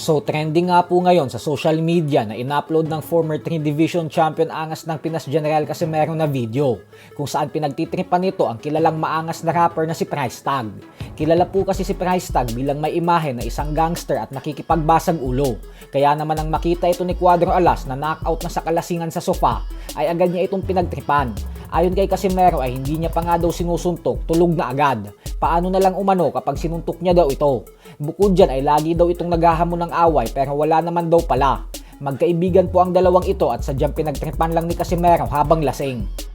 So trending nga po ngayon sa social media na in-upload ng former 3 Division Champion Angas ng Pinas General Casimero na video kung saan pinagtitripan nito ang kilalang maangas na rapper na si Price Tag. Kilala po kasi si Price Tag bilang may imahe na isang gangster at nakikipagbasag ulo. Kaya naman ang makita ito ni Cuadro Alas na knockout na sa kalasingan sa sofa ay agad niya itong pinagtripan. Ayon kay Casimero ay hindi niya pa nga daw sinusuntok, tulog na agad. Paano na lang umano kapag sinuntok niya daw ito? Bukod dyan ay lagi daw itong naghahamon ng away pero wala naman daw pala. Magkaibigan po ang dalawang ito at sadyang pinagtripan lang ni Casimero habang lasing.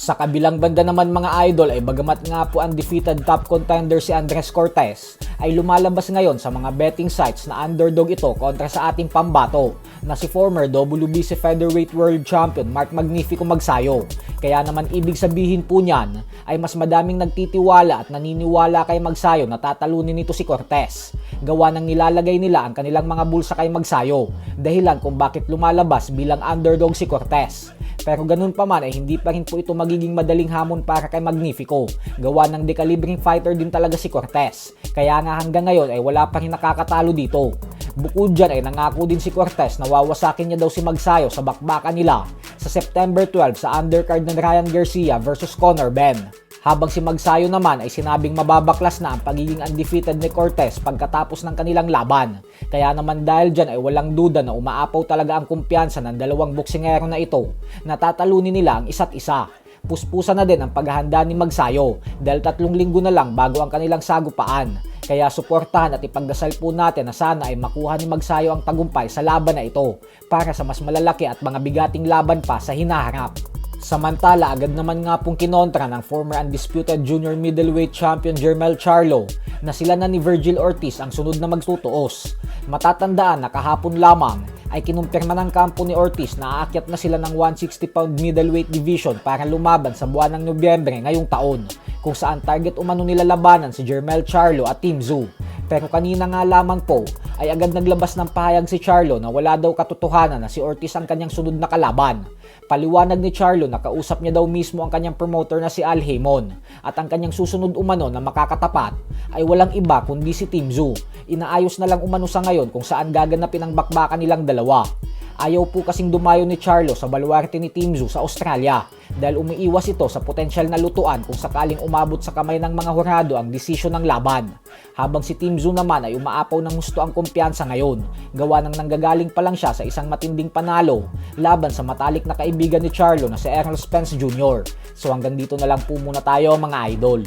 Sa kabilang banda naman mga idol ay bagamat nga po undefeated top contender si Andres Cortez ay lumalabas ngayon sa mga betting sites na underdog ito kontra sa ating pambato na si former WBC Featherweight World Champion Mark Magnifico Magsayo. Kaya naman ibig sabihin po niyan ay mas madaming nagtitiwala at naniniwala kay Magsayo na tatalunin nito si Cortez. Gawa ng nilalagay nila ang kanilang mga bulsa kay Magsayo, dahilan kung bakit lumalabas bilang underdog si Cortez. Pero ganun pa man ay hindi pa rin po ito magiging madaling hamon para kay Magnifico. Gawa ng dekalibreng fighter din talaga si Cortez. Kaya nga hanggang ngayon ay wala pa rin nakakatalo dito. Bukod dyan ay nangako din si Cortez na wawasakin niya daw si Magsayo sa bakbakan nila sa September 12 sa undercard ng Ryan Garcia versus Conor Benn. Habang si Magsayo naman ay sinabing mababaklas na ang pagiging undefeated ni Cortez pagkatapos ng kanilang laban. Kaya naman dahil dyan ay walang duda na umaapaw talaga ang kumpiyansa ng dalawang boksingero na ito na tatalunin nila ang isa't isa. Puspusa na din ang paghahanda ni Magsayo dahil 3 linggo na lang bago ang kanilang sagupaan. Kaya suportahan at ipagdasal po natin na sana ay makuha ni Magsayo ang tagumpay sa laban na ito para sa mas malalaki at mga bigating laban pa sa hinaharap. Samantala, agad naman nga pong kinontra ng former undisputed junior middleweight champion Jermell Charlo na sila na ni Virgil Ortiz ang sunod na magtutuos. Matatandaan na kahapon lamang ay kinumpirma ng kampo ni Ortiz na aakyat na sila ng 160-pound middleweight division para lumaban sa buwan ng Nobyembre ngayong taon, kung saan target umano nila labanan si Jermell Charlo at Team Zoo. Pero kanina nga lamang po ay agad naglabas ng pahayag si Charlo na wala daw katotohanan na si Ortiz ang kanyang sunod na kalaban. Paliwanag ni Charlo na kausap niya daw mismo ang kanyang promoter na si Al Haymon at ang kanyang susunod umano na makakatapat ay walang iba kundi si Team Zoo. Inaayos na lang umano sa ngayon kung saan gaganapin ang bakbakan nilang dalawa. Ayaw po kasing dumayo ni Charlo sa baluarte ni Team Zoo sa Australia dahil umiiwas ito sa potensyal na lutuan kung sakaling umabot sa kamay ng mga hurado ang desisyon ng laban. Habang si Team Zoo naman ay umaapaw ng husto ang kumpiyansa ngayon, gawa ng nanggagaling pa lang siya sa isang matinding panalo laban sa matalik na kaibigan ni Charlo na si Errol Spence Jr. So hanggang dito na lang po muna tayo mga idol.